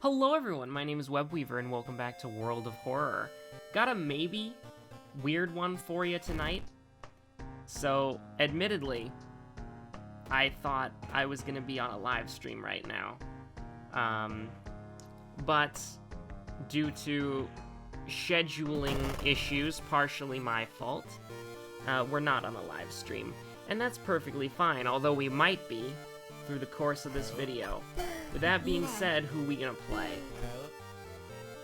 Hello everyone, my name is Webweaver and welcome back to World of Horror. Got a maybe weird one for you tonight. So, admittedly, I thought I was gonna be on a live stream right now. But due to scheduling issues, partially my fault, we're not on a live stream. And that's perfectly fine, although we might be through the course of this video. With that being said, who we gonna play?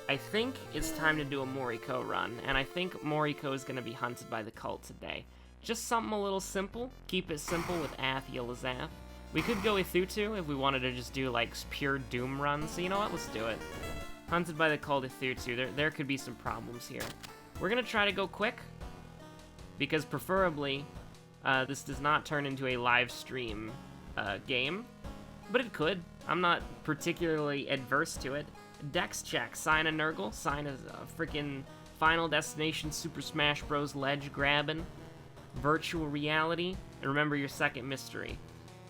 I think it's time to do a Moriko run, and I think Moriko is gonna be hunted by the cult today. Just something a little simple. Keep it simple with Ath-Yelazaph. We could go with Thutu if we wanted to just do like pure Doom runs, so you know what, let's do it. Hunted by the cult of Thutu. There could be some problems here. We're gonna try to go quick, because preferably, this does not turn into a live stream game, but it could. I'm not particularly adverse to it. Dex check, sign a Nurgle, sign a freaking Final Destination Super Smash Bros. Ledge grabbing, virtual reality, and remember your second mystery.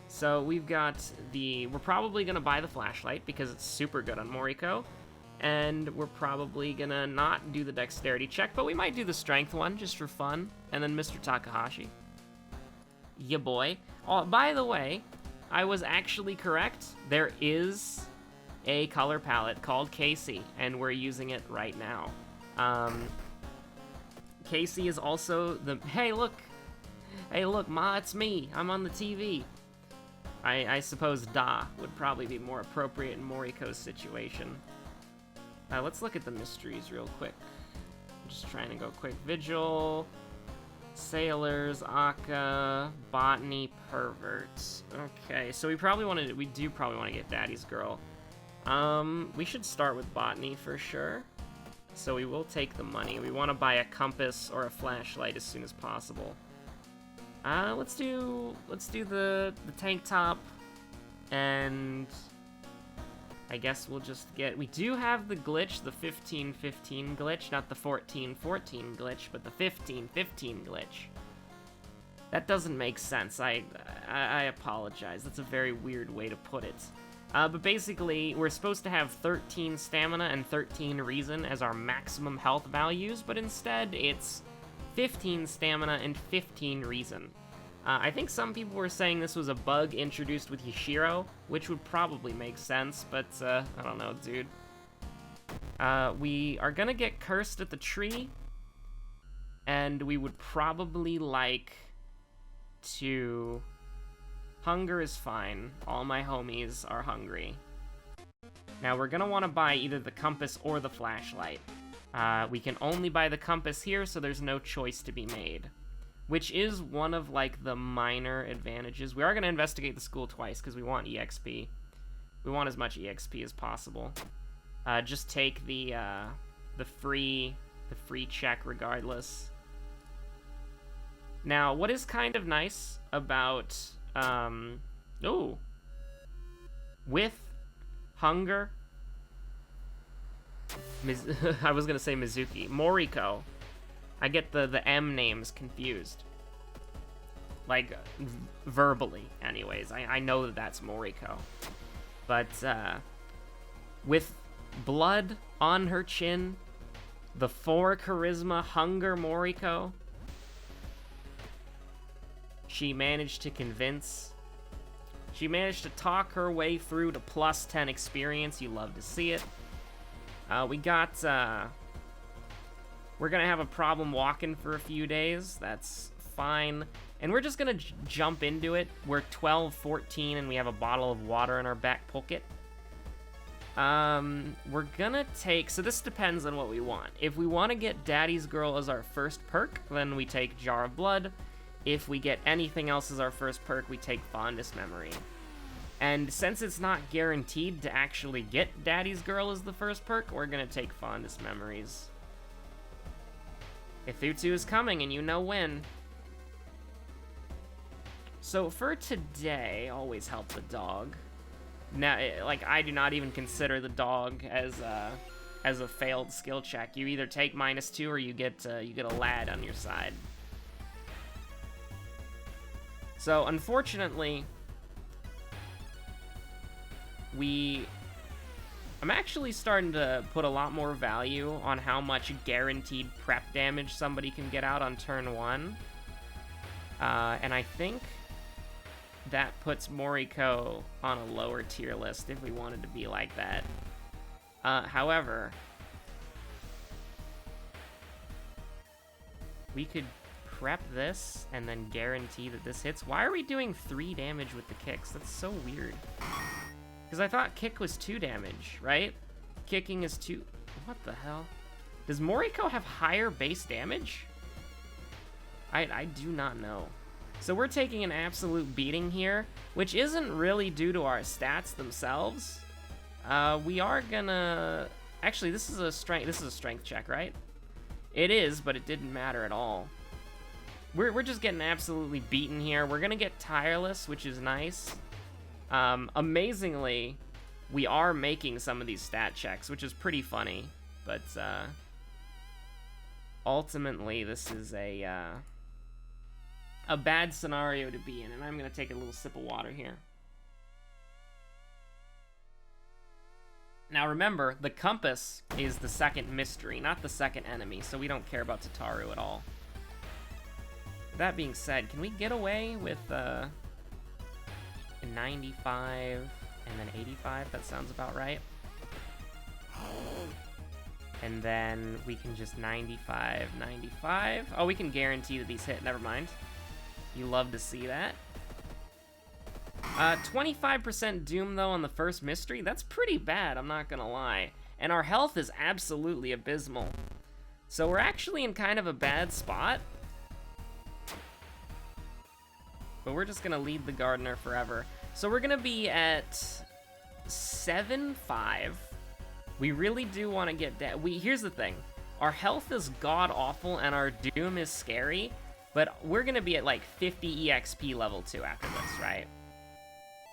So we've got we're probably gonna buy the flashlight because it's super good on Moriko, and we're probably gonna not do the dexterity check, but we might do the strength one just for fun, and then Mr. Takahashi. Ya boy. Oh, by the way, I was actually correct. There is a color palette called Casey, and we're using it right now. Casey is also the... Hey, look, Ma, it's me. I'm on the TV. I suppose Da would probably be more appropriate in Moriko's situation. Let's look at the mysteries real quick. I'm just trying to go quick. Vigil... Sailors, Akka, Botany, Perverts. Okay, so we do probably want to get Daddy's Girl. We should start with Botany for sure. So we will take the money. We want to buy a compass or a flashlight as soon as possible. Let's do the tank top, and I guess we'll just get... We do have the glitch, the 15-15 glitch, not the 14-14 glitch, but the 15-15 glitch. That doesn't make sense. I apologize. That's a very weird way to put it. But basically, we're supposed to have 13 stamina and 13 reason as our maximum health values, but instead it's 15 stamina and 15 reason. I think some people were saying this was a bug introduced with Yashiro, which would probably make sense, but I don't know, dude. We are gonna get cursed at the tree, and we would probably like to... Hunger is fine. All my homies are hungry. Now, we're gonna want to buy either the compass or the flashlight. We can only buy the compass here, so there's no choice to be made. Which is one of, like, the minor advantages. We are going to investigate the school twice, because we want EXP. We want as much EXP as possible. Just take the free check regardless. Now, what is kind of nice about, with Hunger, I was going to say Mizuki, Moriko. I get the M names confused. Like, verbally, anyways. I know that that's Moriko. But, with blood on her chin, the 4 charisma Hunger Moriko, she managed to talk her way through to plus 10 experience. You love to see it. We got, we're gonna have a problem walking for a few days. That's fine. And we're just gonna jump into it. We're 12, 14, and we have a bottle of water in our back pocket. We're gonna take... So this depends on what we want. If we want to get Daddy's Girl as our first perk, then we take Jar of Blood. If we get anything else as our first perk, we take Fondest Memory. And since it's not guaranteed to actually get Daddy's Girl as the first perk, we're gonna take Fondest Memories. Thutu is coming, and you know when. So for today, always help the dog. Now, like, I do not even consider the dog as a failed skill check. You either take -2 or you get a lad on your side. So unfortunately, we I'm actually starting to put a lot more value on how much guaranteed prep damage somebody can get out on turn 1. And I think that puts Moriko on a lower tier list if we wanted to be like that. However, we could prep this and then guarantee that this hits. Why are we doing 3 damage with the kicks? That's so weird. Because I thought kick was 2 damage, right? Kicking is 2. What the hell? Does Moriko have higher base damage? I do not know. So we're taking an absolute beating here, which isn't really due to our stats themselves. We are gonna... Actually, this is a strength check, right? It is, but it didn't matter at all. We're just getting absolutely beaten here. We're gonna get tireless, which is nice. Amazingly, we are making some of these stat checks, which is pretty funny. But ultimately, this is a bad scenario to be in, and I'm gonna take a little sip of water here. Now remember, the compass is the second mystery, not the second enemy, so we don't care about Tataru at all. That being said, can we get away with 95 and then 85? That sounds about right. And then we can just 95, 95. Oh, we can guarantee that these hit. Never mind. You love to see that. 25% Doom, though, on the first mystery. That's pretty bad, I'm not gonna lie. And our health is absolutely abysmal. So we're actually in kind of a bad spot. But we're just gonna lead the Gardener forever. So we're gonna be at 7-5. We really do want to get down. Here's the thing. Our health is god-awful and our Doom is scary. But we're gonna be at like 50 EXP level 2 after this, right?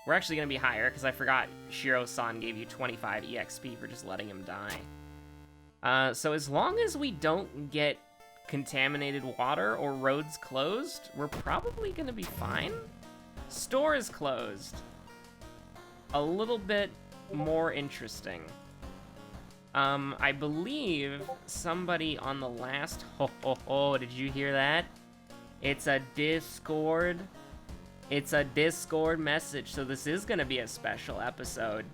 We're actually gonna be higher, because I forgot Shiro-san gave you 25 EXP for just letting him die. So as long as we don't get contaminated water or roads closed, we're probably gonna be fine. Store is closed. A little bit more interesting. I believe somebody on the last... did you hear that? It's a Discord. It's a Discord message, so this is gonna be a special episode.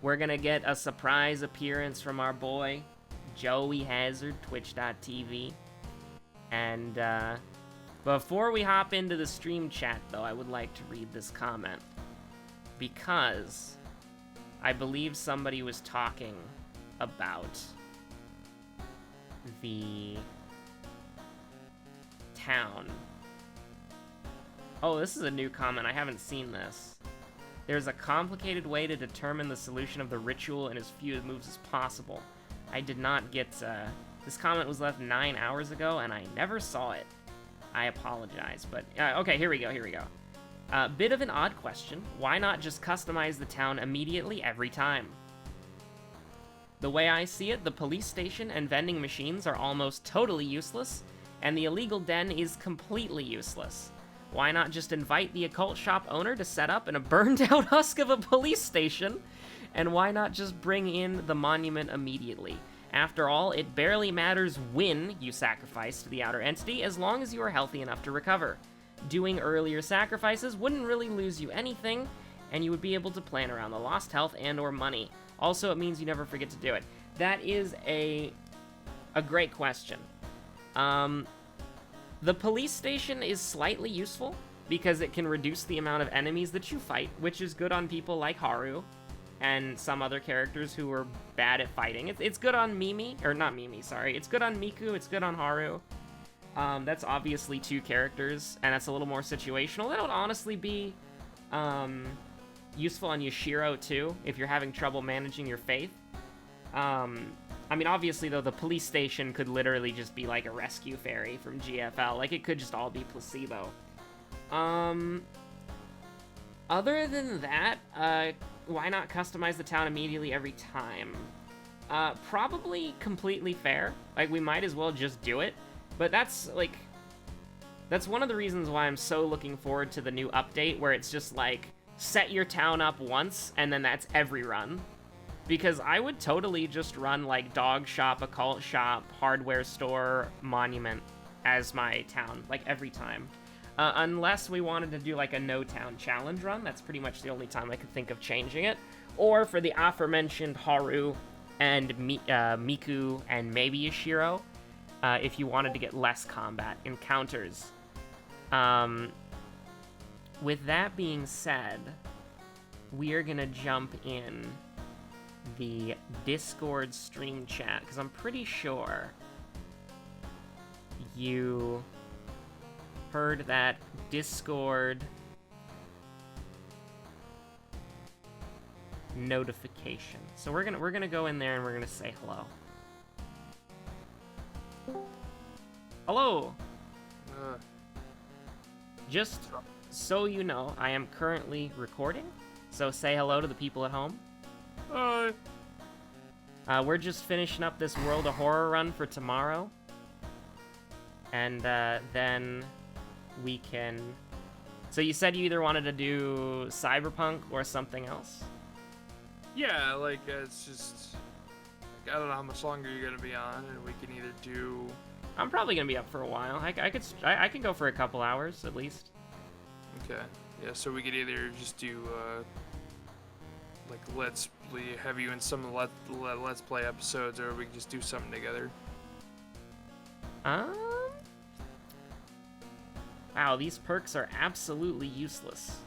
We're gonna get a surprise appearance from our boy, Joey Hazard, twitch.tv. And, before we hop into the stream chat, though, I would like to read this comment. Because I believe somebody was talking about the town. Oh, this is a new comment. I haven't seen this. There's a complicated way to determine the solution of the ritual in as few moves as possible. I did not get... This comment was left 9 hours ago, and I never saw it. I apologize, but... okay, here we go. Bit of an odd question. Why not just customize the town immediately every time? The way I see it, the police station and vending machines are almost totally useless, and the illegal den is completely useless. Why not just invite the occult shop owner to set up in a burned-out husk of a police station? And why not just bring in the monument immediately? After all, it barely matters when you sacrifice to the outer entity, as long as you are healthy enough to recover. Doing earlier sacrifices wouldn't really lose you anything, and you would be able to plan around the lost health and or money. Also, it means you never forget to do it. That is a great question. The police station is slightly useful, because it can reduce the amount of enemies that you fight, which is good on people like Haru, and some other characters who are bad at fighting. It's good on Mimi, or not Mimi, sorry. It's good on Miku, it's good on Haru. That's obviously 2 characters, and that's a little more situational. That would honestly be useful on Yashiro, too, if you're having trouble managing your faith. I mean, obviously, though, the police station could literally just be like a rescue ferry from GFL. Like, it could just all be placebo. Other than that, why not customize the town immediately every time? Probably completely fair. Like, we might as well just do it. But that's, like... That's one of the reasons why I'm so looking forward to the new update, where it's just, like, set your town up once, and then that's every run. Because I would totally just run, like, dog shop, occult shop, hardware store, monument as my town, like, every time. Unless we wanted to do, like, a no-town challenge run. That's pretty much the only time I could think of changing it. Or for the aforementioned Haru and Miku and maybe Yashiro, if you wanted to get less combat encounters. With that being said, we are gonna jump in the Discord stream chat, because I'm pretty sure you heard that Discord notification. So we're gonna go in there and we're gonna say hello. Hello. Just so you know, I am currently recording, so say hello to the people at home. Hi. We're just finishing up this World of Horror run for tomorrow, and then we can... So you said you either wanted to do Cyberpunk or something else? Yeah, like, it's just... Like, I don't know how much longer you're gonna be on, and we can either do... I'm probably gonna be up for a while. I can go for a couple hours, at least. Okay. Yeah, so we could either just do, like, Let's Play, have you in some of the Let's Play episodes, or we can just do something together. Wow, these perks are absolutely useless.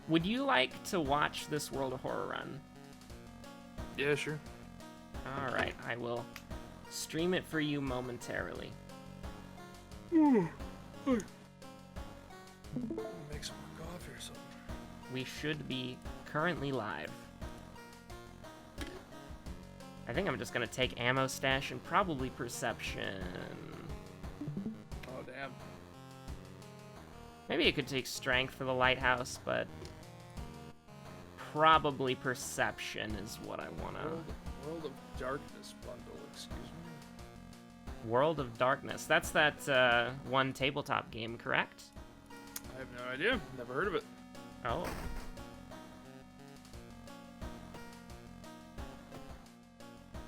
Would you like to watch this World of Horror run? Yeah, sure. Alright, I will stream it for you momentarily. Make some more coffee or something. We should be currently live. I think I'm just gonna take ammo stash and probably perception. Oh, damn. Maybe it could take strength for the lighthouse, but probably perception is what I wanna... World of Darkness bundle, excuse me. World of Darkness. That's that one tabletop game, correct? I have no idea. Never heard of it. Oh.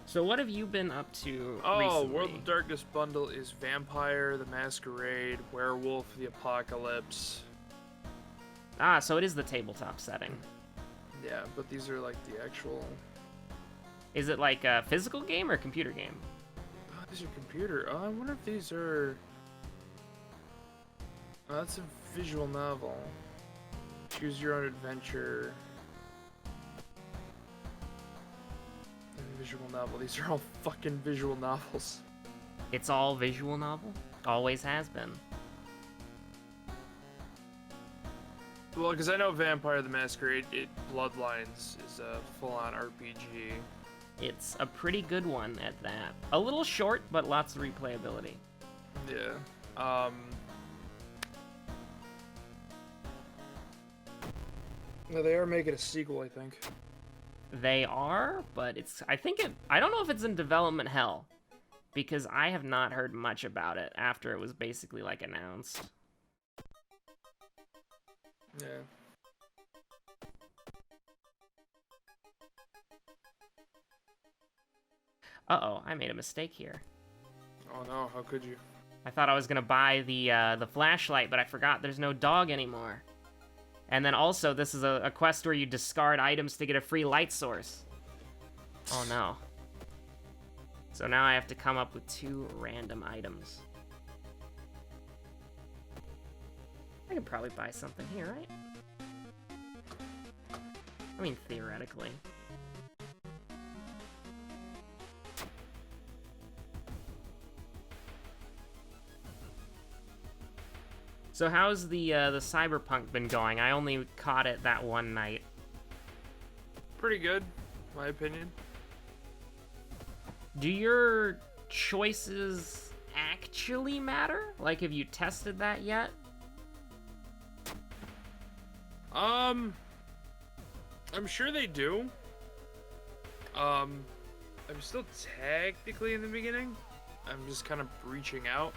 So what have you been up to recently? World of Darkness bundle is Vampire, the Masquerade, Werewolf, the Apocalypse. Ah, so it is the tabletop setting. Yeah, but these are like the actual... Is it like a physical game or computer game? Oh, these are computer. Oh, I wonder if these are... Oh, that's a visual novel. Choose your own adventure. Visual novel. These are all fucking visual novels. It's all visual novel? Always has been. Well, because I know Vampire the Masquerade, Bloodlines is a full-on RPG. It's a pretty good one at that. A little short, but lots of replayability. Yeah. No, they are making a sequel, I think. They are, but it's... I don't know if it's in development hell, because I have not heard much about it after it was basically, like, announced. Yeah. Uh-oh, I made a mistake here. Oh no, how could you? I thought I was gonna buy the flashlight, but I forgot there's no dog anymore. And then also, this is a quest where you discard items to get a free light source. Oh no. So now I have to come up with 2 random items. I could probably buy something here, right? I mean, theoretically. So how's the Cyberpunk been going? I only caught it that one night. Pretty good, my opinion. Do your choices actually matter? Like, have you tested that yet? I'm sure they do. I'm still technically in the beginning. I'm just kind of reaching out.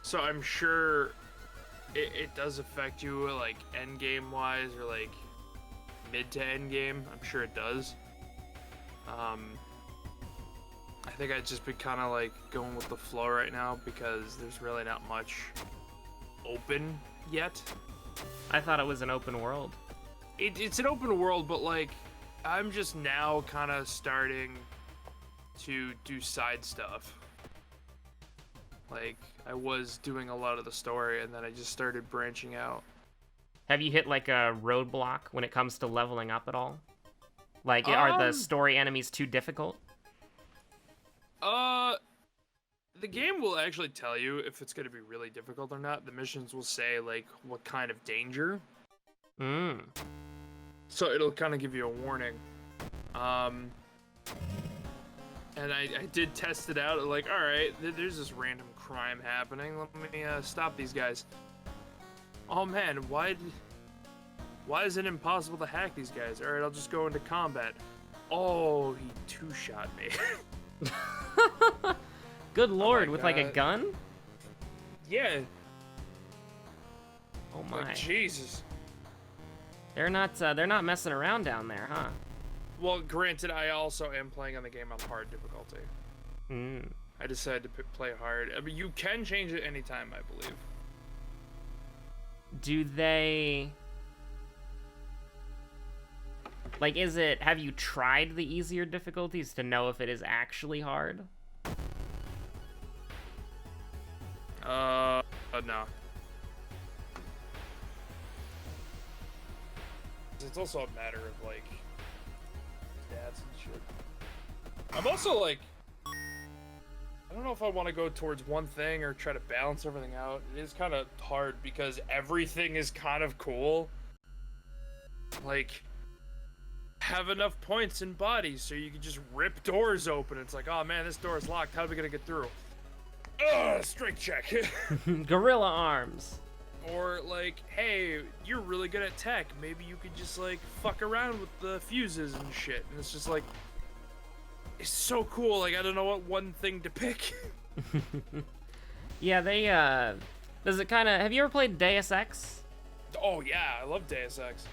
So I'm sure it does affect you, like, end game wise or like mid to end game. I'm sure it does. I think I'd just be kind of like going with the flow right now because there's really not much open yet. I thought it was an open world. It's an open world, but like I'm just now kind of starting to do side stuff. Like I was doing a lot of the story and then I just started branching out. Have you hit like a roadblock when it comes to leveling up at all? Like, are the story enemies too difficult? The game will actually tell you if it's going to be really difficult or not. The missions will say, like, what kind of danger. So it'll kind of give you a warning. And I did test it out. Like, alright, there's this random crime happening. Let me stop these guys. Oh man, why is it impossible to hack these guys? Alright, I'll just go into combat. Oh, he two-shot me. Good lord, oh with God. like a gun? Yeah. Oh my. Like, Jesus. They're not messing around down there, huh? Well, granted, I also am playing on the game on hard difficulty. I decided to play hard. I mean, you can change it anytime, I believe. Do they... Like, have you tried the easier difficulties to know if it is actually hard? No. It's also a matter of, like, stats and shit. I'm also, like, I don't know if I want to go towards one thing or try to balance everything out. It is kind of hard because everything is kind of cool. Like, have enough points in bodies so you can just rip doors open. It's like, oh man, this door is locked. How are we gonna get through? Strength check. Gorilla arms. Or like, hey, you're really good at tech. Maybe you could just like fuck around with the fuses and shit. And it's just like, it's so cool. Like I don't know what one thing to pick. Yeah, they does it kind of? Have you ever played Deus Ex? Oh yeah, I love Deus Ex.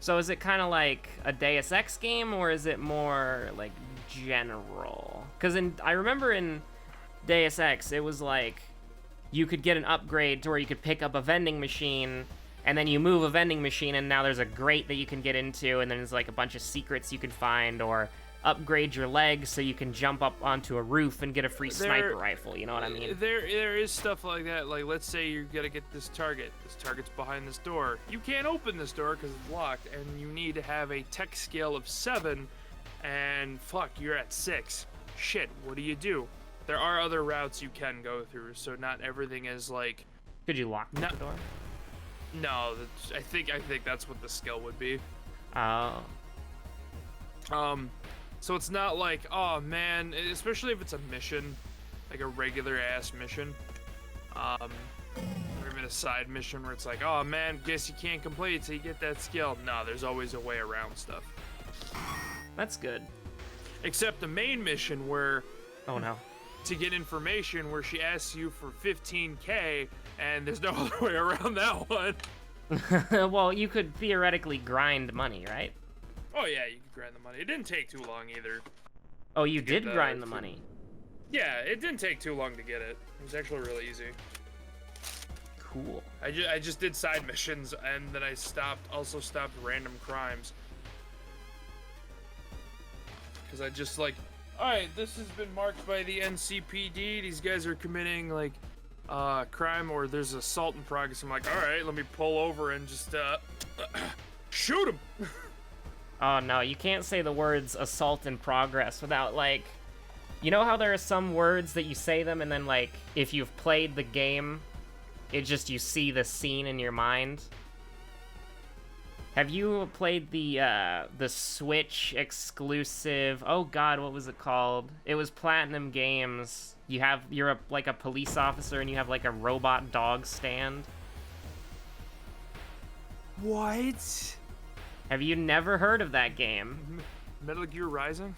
So is it kind of like a Deus Ex game, or is it more like general? Because I remember in Deus Ex, it was like you could get an upgrade to where you could pick up a vending machine, and then you move a vending machine, and now there's a grate that you can get into, and then there's like a bunch of secrets you can find, or upgrade your legs so you can jump up onto a roof and get a free sniper rifle. You know what I mean? There is stuff like that. Like, let's say you're gonna get this target. This target's behind this door. You can't open this door because it's locked, and you need to have a tech scale of 7, and fuck, you're at 6. Shit, what do? There are other routes you can go through, so not everything is like. Could you lock the door? No, I think that's what the skill would be. Oh. So it's not like, oh man, especially if it's a mission, like a regular ass mission, or even a side mission where it's like, oh man, guess you can't complete till you get that skill. No, there's always a way around stuff. That's good. Except the main mission where, oh no, to get information where she asks you for 15k and there's no other way around that one. Well, you could theoretically grind money, right? Oh yeah, you could grind the money. It didn't take too long either. Oh, you did grind the money? Yeah, it didn't take too long to get it. It was actually really easy. Cool. I just did side missions, and then I also stopped random crimes. Because I just like, alright, this has been marked by the NCPD. These guys are committing, like, crime, or there's assault in progress. I'm like, alright, let me pull over and just, shoot him! Oh no, you can't say the words assault in progress without, like, you know how there are some words that you say them and then, like, if you've played the game, it just, you see the scene in your mind? Have you played the Switch exclusive, oh god, what was it called? It was Platinum Games. You're like a police officer and you have like a robot dog stand. What? Have you never heard of that game? Metal Gear Rising?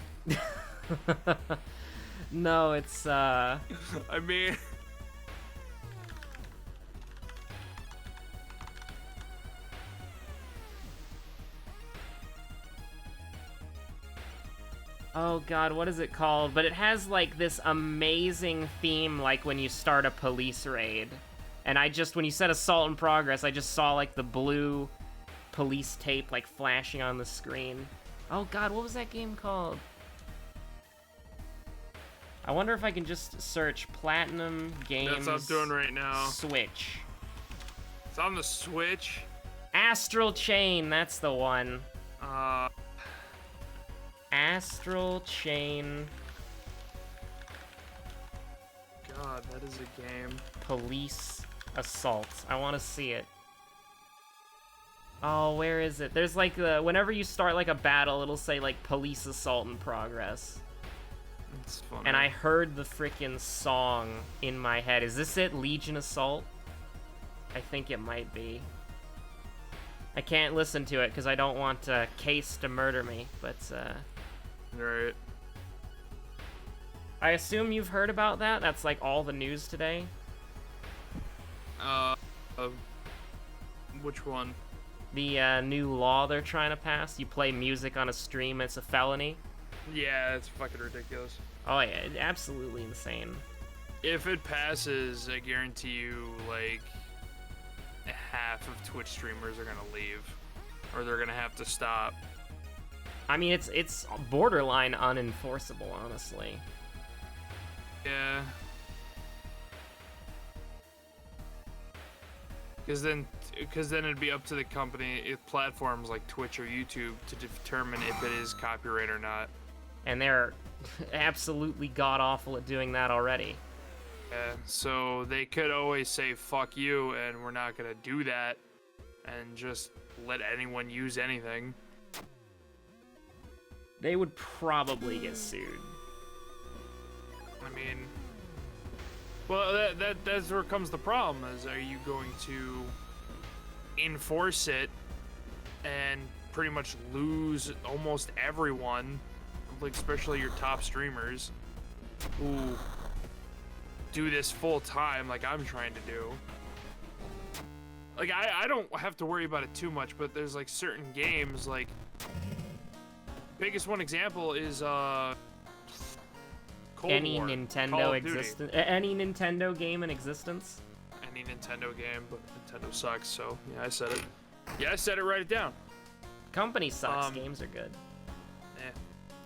No, it's I mean... Oh god, what is it called? But it has like this amazing theme, like when you start a police raid. And when you said Assault in Progress, I just saw like the blue police tape like flashing on the screen. Oh god, what was that game called? I wonder if I can just search Platinum Games. That's what I'm doing right now. Switch. It's on the Switch. Astral Chain, that's the one. Uh, Astral Chain. God, that is a game. Police Assault. I want to see it. Oh, where is it? There's like whenever you start like a battle, it'll say like Police Assault in Progress. It's funny. And I heard the freaking song in my head. Is this it? Legion Assault? I think it might be. I can't listen to it because I don't want Case to murder me, but Right. I assume you've heard about that? That's like all the news today? Which one? The new law they're trying to pass. You play music on a stream, it's a felony. Yeah, it's fucking ridiculous. Oh yeah, absolutely insane. If it passes, I guarantee you, like, half of Twitch streamers are gonna leave, or they're gonna have to stop. I mean, it's borderline unenforceable, honestly. Yeah. Because then it'd be up to the company, platforms like Twitch or YouTube, to determine if it is copyright or not. And they're absolutely god-awful at doing that already. Yeah, so they could always say, fuck you, and we're not gonna do that, and just let anyone use anything. They would probably get sued. I mean, well, that's where comes the problem, is are you going to enforce it and pretty much lose almost everyone, like especially your top streamers who do this full time like I'm trying to do. Like I don't have to worry about it too much, but there's like certain games, like biggest one example is Cold Any War, Call Nintendo of Duty. any Nintendo game in existence? Any Nintendo game, but Nintendo sucks, so yeah, I said it. Yeah, I said it, write it down. Company sucks, games are good.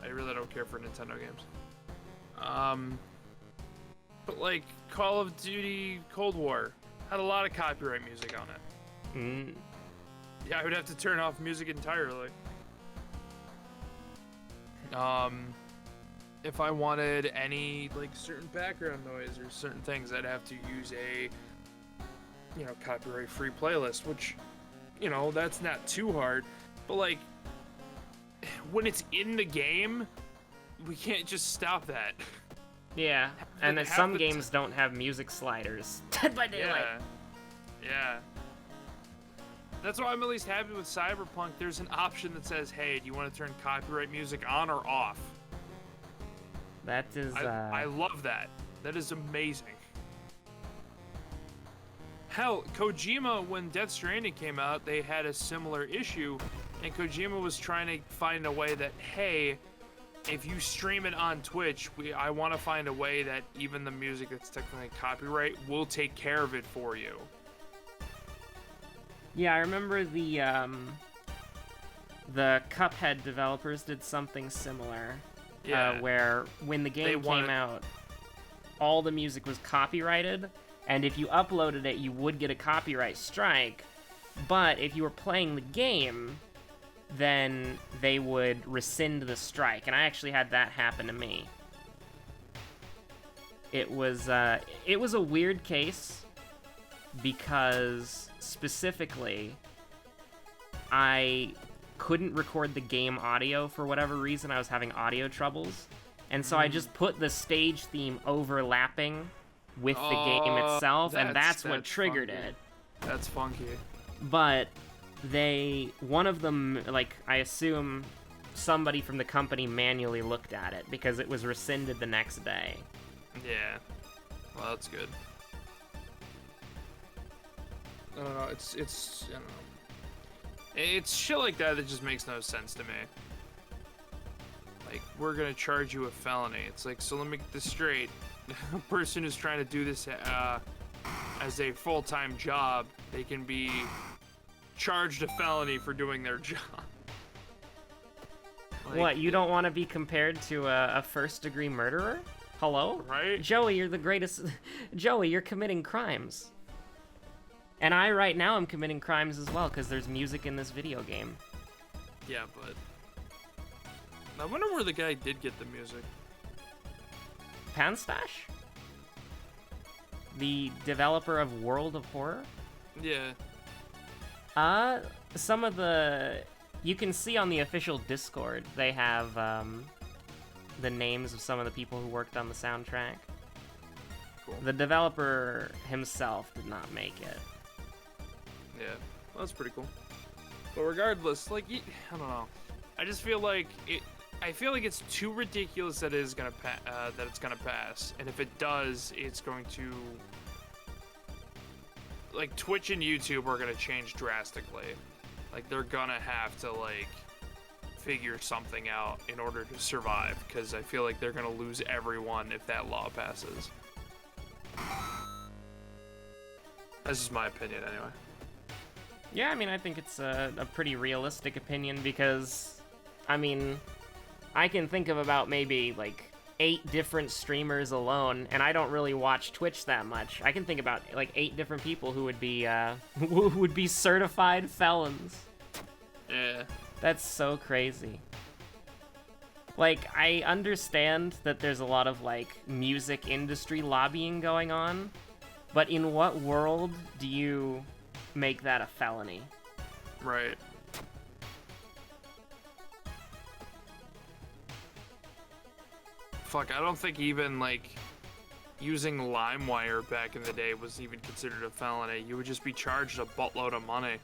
I really don't care for Nintendo games. But like Call of Duty Cold War had a lot of copyright music on it. Mm. Yeah, I would have to turn off music entirely. If I wanted any like certain background noise or certain things, I'd have to use a, copyright-free playlist, which, that's not too hard. But like, when it's in the game, we can't just stop that. Yeah, and then some games don't have music sliders. Dead by Daylight. Yeah. That's why I'm at least happy with Cyberpunk. There's an option that says, hey, do you want to turn copyright music on or off? That is, I love that. That is amazing. Hell, Kojima, when Death Stranding came out, they had a similar issue, and Kojima was trying to find a way that, hey, if you stream it on Twitch, I want to find a way that even the music that's technically copyright will take care of it for you. Yeah, I remember the Cuphead developers did something similar. Yeah. Where when the game came out, all the music was copyrighted, and if you uploaded it, you would get a copyright strike. But if you were playing the game, then they would rescind the strike, and I actually had that happen to me. It was a weird case because specifically I couldn't record the game audio for whatever reason. I was having audio troubles, and so I just put the stage theme overlapping with the game itself, and that's what triggered it. That's funky. But one of them, like, I assume somebody from the company manually looked at it because it was rescinded the next day. Yeah. Well, that's good. I don't know, it's I don't know. It's shit like that just makes no sense to me. like, we're gonna charge you a felony. It's like, so let me get this straight. A person who's trying to do this as a full-time job, they can be charged a felony for doing their job. Like, What, you don't want to be compared to a first-degree murderer? Hello? Right? Joey, you're the greatest... Joey, you're committing crimes. And I, right now, am committing crimes as well, because there's music in this video game. Yeah, but... I wonder where the guy did get the music. Panstash? The developer of World of Horror? Yeah. Some of the... You can see on the official Discord, they have, the names of some of the people who worked on the soundtrack. Cool. The developer himself did not make it. Yeah, well, that's pretty cool. But regardless, like, I don't know. I just feel like I feel like it's too ridiculous that it's gonna pass, and if it does, it's going to, like, Twitch and YouTube are gonna change drastically. Like, they're gonna have to, like, figure something out in order to survive, because I feel like they're gonna lose everyone if that law passes. This is my opinion, anyway. Yeah, I mean, I think it's a pretty realistic opinion because, I mean, I can think of about maybe, like, 8 different streamers alone, and I don't really watch Twitch that much. I can think about, like, 8 different people who would be, who would be certified felons. Yeah. That's so crazy. Like, I understand that there's a lot of, like, music industry lobbying going on, but in what world do you make that a felony? Right. Fuck, I don't think even, like, using LimeWire back in the day was even considered a felony. You would just be charged a buttload of money.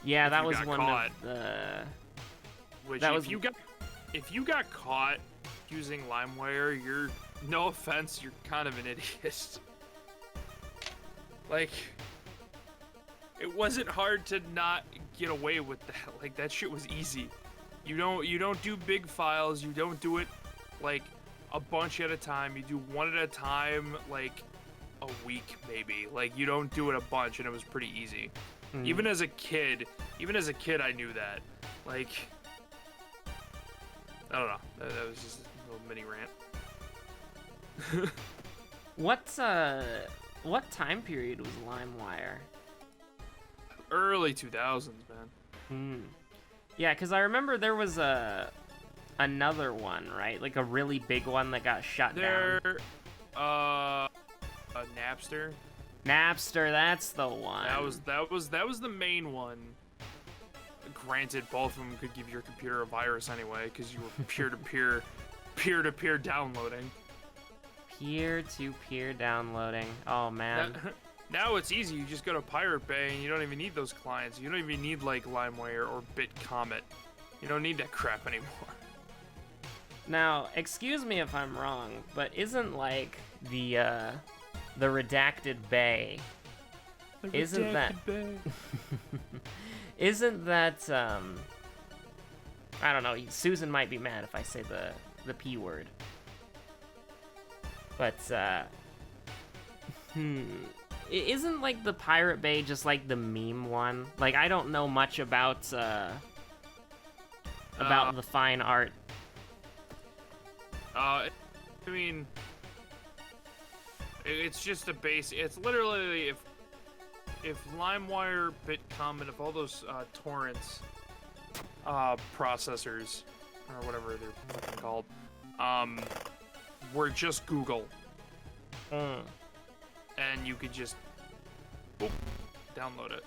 Yeah, that was got one caught. of the... Which, that if you got caught using LimeWire, you're, no offense, you're kind of an idiot. Like, it wasn't hard to not get away with that. Like, that shit was easy. You don't do big files. You don't do it, like, a bunch at a time. You do one at a time, like, a week, maybe. Like, you don't do it a bunch, and it was pretty easy. Mm. Even as a kid, I knew that. Like, I don't know. That was just a little mini rant. What time period was LimeWire? Early 2000s, man. Hmm. Yeah, because I remember there was another one, right? Like a really big one that got shut down. Napster. Napster, that's the one. That was the main one. Granted, both of them could give your computer a virus anyway, because you were peer-to-peer downloading. Peer-to-peer downloading. Oh man. Now it's easy. You just go to Pirate Bay, and you don't even need those clients. You don't even need, like, LimeWire or BitComet. You don't need that crap anymore. Now, excuse me if I'm wrong, but isn't, like, the redacted bay... Isn't that... Isn't that, I don't know, Susan might be mad if I say the P word. But, isn't, like, the Pirate Bay just, like, the meme one? Like, I don't know much about the fine art. I mean, it's just a base. It's literally if LimeWire, BitComet, if all those torrents processors or whatever they're fucking called, were just Google, and you could just boop, download it.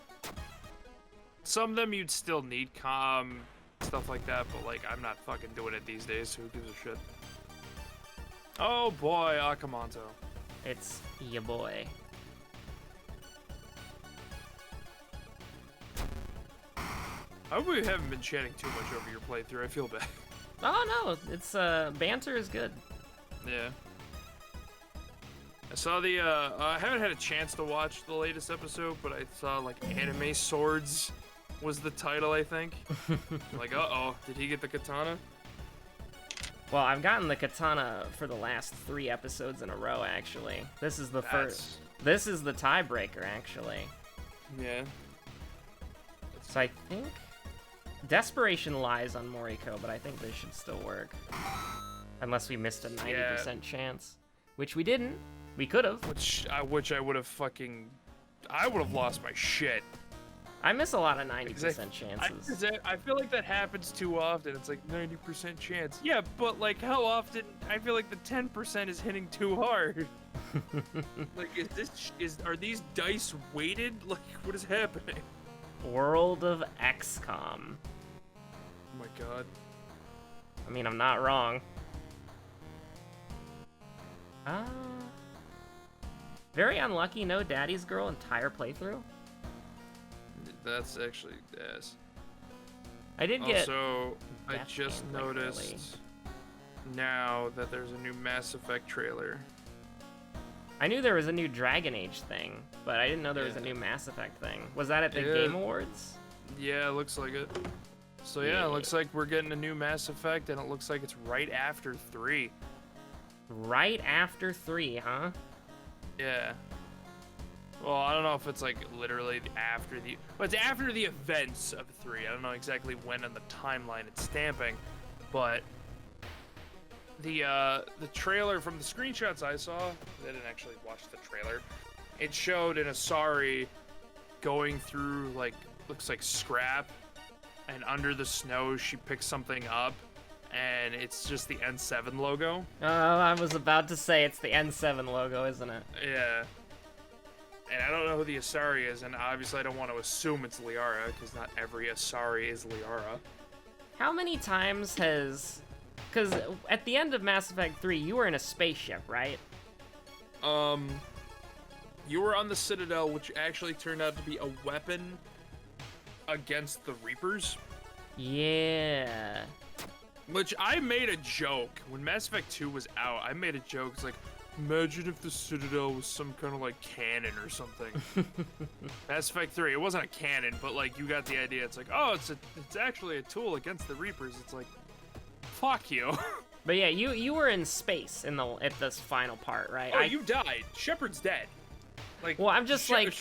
Some of them you'd still need stuff like that, but like I'm not fucking doing it these days, so who gives a shit? Oh boy, Akamanto. It's ya boy. I hope we haven't been chatting too much over your playthrough. I feel bad. Oh no, it's banter is good. Yeah. I saw the I haven't had a chance to watch the latest episode, but I saw like Anime Swords was the title, I think. Like, uh-oh, did he get the katana? Well, I've gotten the katana for the last 3 episodes in a row, actually. This is the first. This is the tiebreaker, actually. Yeah. So I think Desperation lies on Moriko, but I think this should still work. Unless we missed a 90% chance. Which we didn't. We could have. Which I would have fucking... I would have lost my shit. I miss a lot of 90% chances. I feel like that happens too often. It's like 90% chance. Yeah, but like how often? I feel like the 10% is hitting too hard. Like, are these dice weighted? Like, what is happening? World of XCOM. Oh my god. I mean, I'm not wrong. Very unlucky, no daddy's girl entire playthrough. That's actually yes. I did get. Also, I just noticed now that there's a new Mass Effect trailer. I knew there was a new Dragon Age thing, but I didn't know there was a new Mass Effect thing. Was that at the Game Awards? Yeah, it looks like it. So yeah, it looks like we're getting a new Mass Effect, and it looks like it's right after 3. Right after 3, huh? Yeah. Well, I don't know if it's like literally after the... But it's after the events of 3. I don't know exactly when on the timeline it's stamping, but the trailer from the screenshots I saw, I didn't actually watch the trailer. It showed an Asari going through like looks like scrap, and under the snow she picks something up, and it's just the N7 logo. I was about to say it's the N7 logo, isn't it? Yeah. And I don't know who the Asari is, and obviously I don't want to assume it's Liara, because not every Asari is Liara. How many times has... Because at the end of Mass Effect 3, you were in a spaceship, right? You were on the Citadel, which actually turned out to be a weapon against the Reapers. Yeah. Which I made a joke. When Mass Effect 2 was out, I made a joke. It's like, imagine if the Citadel was some kind of like cannon or something. Mass Effect 3, it wasn't a cannon, but like you got the idea. It's like, oh, it's actually a tool against the Reapers. It's like, fuck you. But yeah, you were in space at this final part, right? Oh, you died. Shepard's dead. Like, well, I'm just like,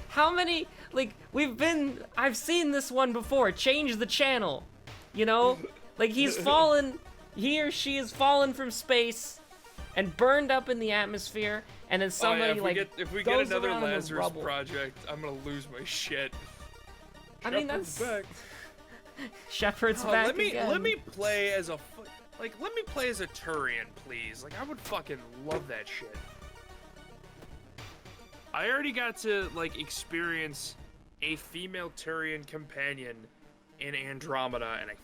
how many? Like, I've seen this one before. Change the channel, you know? Like he's fallen. He or she has fallen from space and burned up in the atmosphere, and then somebody if we get another Lazarus project, I'm gonna lose my shit. I mean, that's back. Shepard's back again. Let me play as a Turian, please. Like, I would fucking love that shit. I already got to like experience a female Turian companion in Andromeda, and I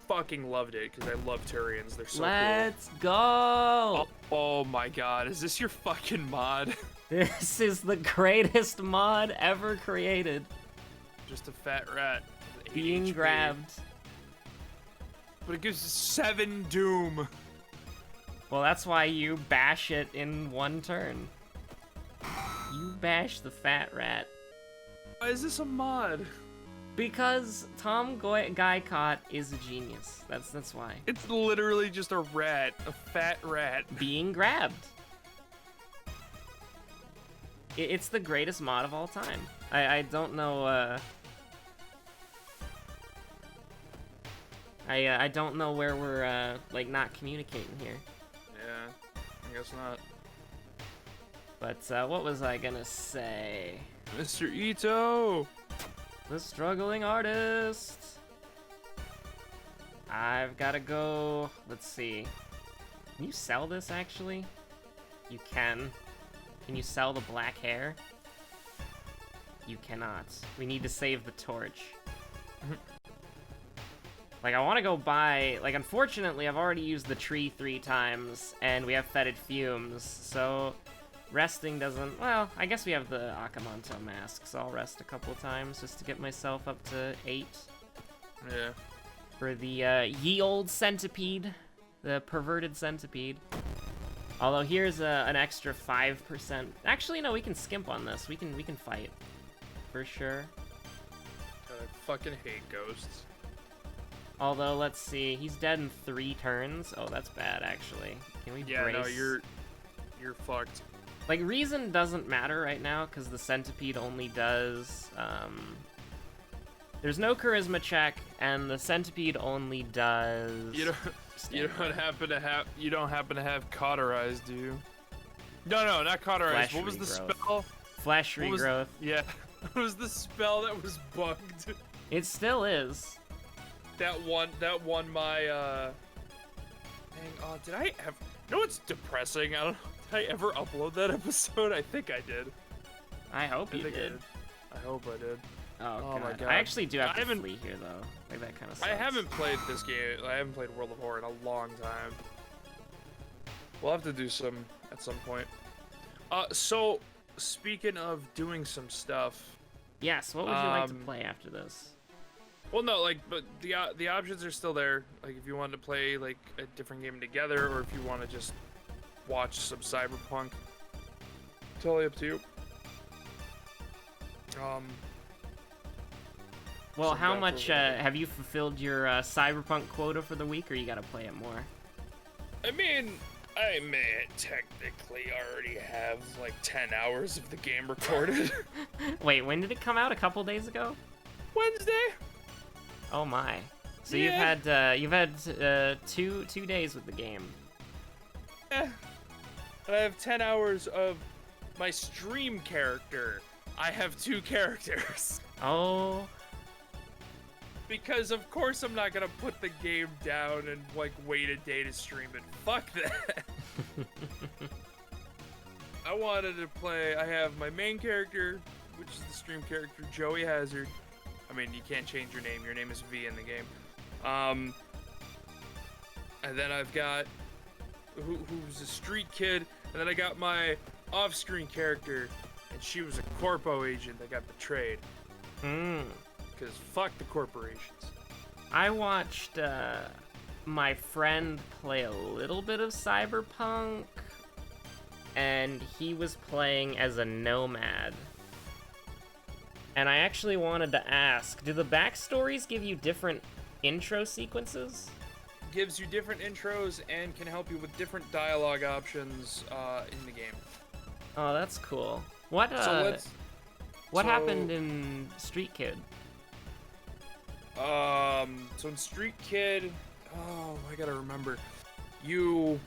fucking loved it because I love Turians. They're so cool. Let's go! Oh my god, is this your fucking mod? This is the greatest mod ever created. Just a fat rat. Being HP. grabbed. But it gives 7 Doom. Well, that's why you bash it in one turn. You bash the fat rat. Why is this a mod? Because Tom Guykott is a genius. That's why. It's literally just a rat, a fat rat. Being grabbed. It's the greatest mod of all time. I don't know, I don't know where we're, like, not communicating here. Yeah, I guess not. But, what was I gonna say? Mr. Ito! The struggling artist! I've gotta go... Let's see. Can you sell this, actually? You can. Can you sell the black hair? You cannot. We need to save the torch. Like, I want to go buy... Like, unfortunately, I've already used the tree 3 times, and we have fetid fumes, so... Resting doesn't... Well, I guess we have the Akamanto mask, so I'll rest a couple times just to get myself up to 8. Yeah. For the ye old centipede. The perverted centipede. Although here's an extra 5%. Actually, no, we can skimp on this. We can fight. For sure. God, I fucking hate ghosts. Although, let's see, he's dead in 3 turns. Oh, that's bad, actually. Can we Yeah, brace? no, you're fucked. Like, reason doesn't matter right now, because the centipede only does, there's no charisma check, and the centipede only does... You don't happen to have cauterize, do you? No, not cauterize. Flesh What was the regrowth. spell? Flesh regrowth. Yeah, what was the spell that was bugged? It still is. That one my dang, did I have, you know what's depressing? I don't know, did I ever upload that episode? I think I did. I hope you think did. I hope I did. Oh, my God. God. I actually do have I to haven't- flee here, though. Like, that kind of sucks. I haven't played this game. I haven't played World of Horror in a long time. We'll have to do some at some point. So speaking of doing some stuff. Yes, what would you like to play after this? Well, no, like, but the options are still there. Like, if you want to play like a different game together, or if you want to just watch some Cyberpunk, totally up to you. Well, some how Banter much, related. have you fulfilled your Cyberpunk quota for the week, or you gotta play it more? I mean, I may technically already have like 10 hours of the game recorded. Wait, when did it come out? A couple days ago? Wednesday. Oh my. So Yeah. you've had two days with the game. Yeah. And I have 10 hours of my stream character. I have 2 characters. Oh, Because of course I'm not gonna put the game down and like wait a day to stream it. Fuck that. I wanted to play. I have my main character, which is the stream character, Joey Hazard. I mean, you can't change your name. Your name is V in the game. And then I've got who's a street kid, and then I got my off-screen character, and she was a corpo agent that got betrayed. Because fuck the corporations. I watched my friend play a little bit of Cyberpunk, and he was playing as a nomad. And I actually wanted to ask, do the backstories give you different intro sequences? Gives you different intros and can help you with different dialogue options in the game. Oh, that's cool. What So happened in Street Kid? So in Street Kid, I gotta remember, you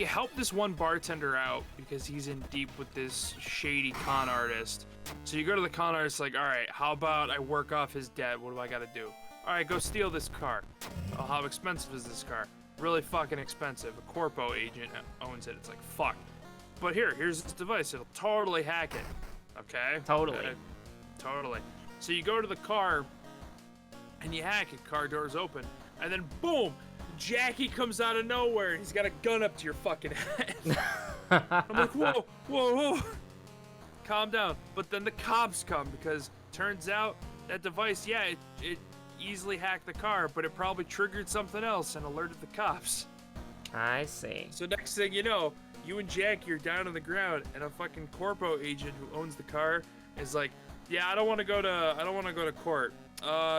help this one bartender out because he's in deep with this shady con artist. So you go to the con artist like, all right, how about I work off his debt? What do I gotta do? All right, go steal this car. Oh, how expensive is this car? Really fucking expensive. A corpo agent owns it. It's like, fuck. But here's this device. It'll totally hack it. Okay? Totally. Totally. So you go to the car, and you hack it. Car doors open. And then, boom! Jackie comes out of nowhere, and he's got a gun up to your fucking head. I'm like, whoa. Calm down. But then the cops come, because turns out that device, yeah, it easily hacked the car, but it probably triggered something else and alerted the cops. I see. So next thing you know, you and Jackie are down on the ground, and a fucking corpo agent who owns the car is like, yeah, I don't want to go to court.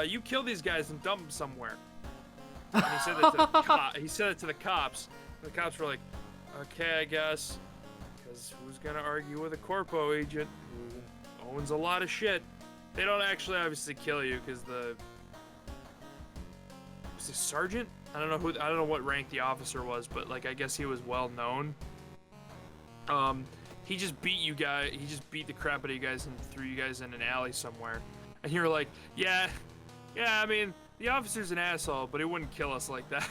You kill these guys and dump them somewhere. And he said that to the he said it to the cops. And the cops were like, okay, I guess, because who's gonna argue with a corpo agent who owns a lot of shit? They don't actually obviously kill you because was the sergeant? I don't know what rank the officer was, but like I guess he was well known. He just beat you guys. He just beat the crap out of you guys and threw you guys in an alley somewhere. And you're like, yeah. I mean, the officer's an asshole, but he wouldn't kill us like that.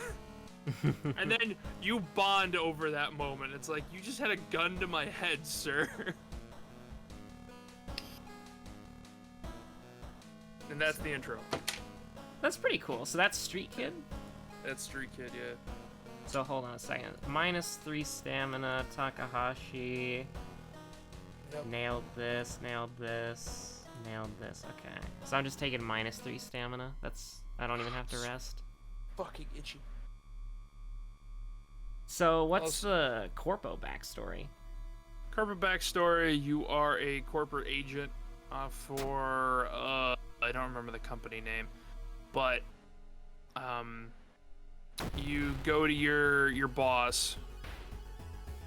And then you bond over that moment. It's like, you just had a gun to my head, sir. And that's the intro. That's pretty cool. So that's Street Kid? That's Street Kid, yeah. So hold on a second. -3 stamina, Takahashi. Yep. Nailed this. Okay. So I'm just taking -3 stamina. I don't even have to rest. Fucking itchy. So what's the Corpo backstory? Corporate backstory, you are a corporate agent for, I don't remember the company name, but you go to your boss.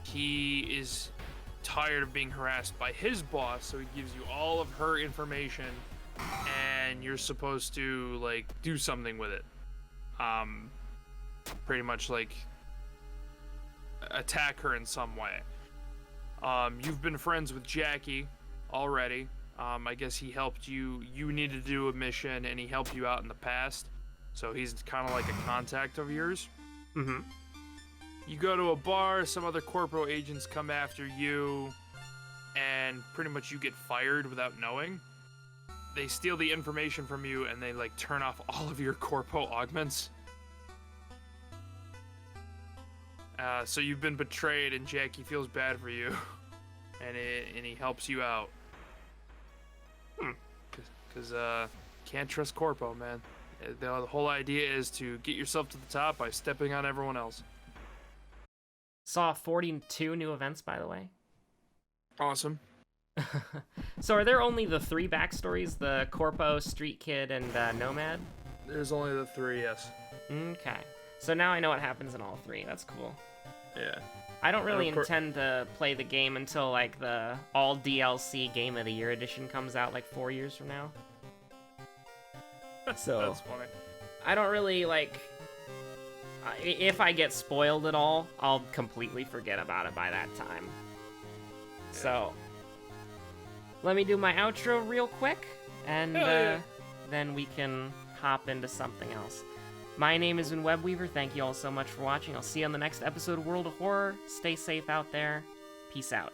He is tired of being harassed by his boss, so he gives you all of her information, and you're supposed to like do something with it. Pretty much like attack her in some way. You've been friends with Jackie already. I guess he helped you. You needed to do a mission, and he helped you out in the past. So he's kind of like a contact of yours. Mm-hmm. You go to a bar, some other corpo agents come after you, and pretty much you get fired without knowing. They steal the information from you, and they like turn off all of your corpo augments. So you've been betrayed, and Jackie feels bad for you, and he helps you out. Cause can't trust corpo, man. The whole idea is to get yourself to the top by stepping on everyone else. Saw 42 new events, by the way. Awesome. So are there only the 3 backstories? The Corpo, Street Kid, and Nomad? There's only the 3, yes. Okay. So now I know what happens in all 3. That's cool. Yeah. I don't really intend to play the game until, like, the all DLC Game of the Year edition comes out, like, 4 years from now. So That's funny. I don't really, like... If I get spoiled at all, I'll completely forget about it by that time. Yeah. So, let me do my outro real quick, and then we can hop into something else. My name is Webweaver. Thank you all so much for watching. I'll see you on the next episode of World of Horror. Stay safe out there. Peace out.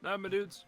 Night, my dudes.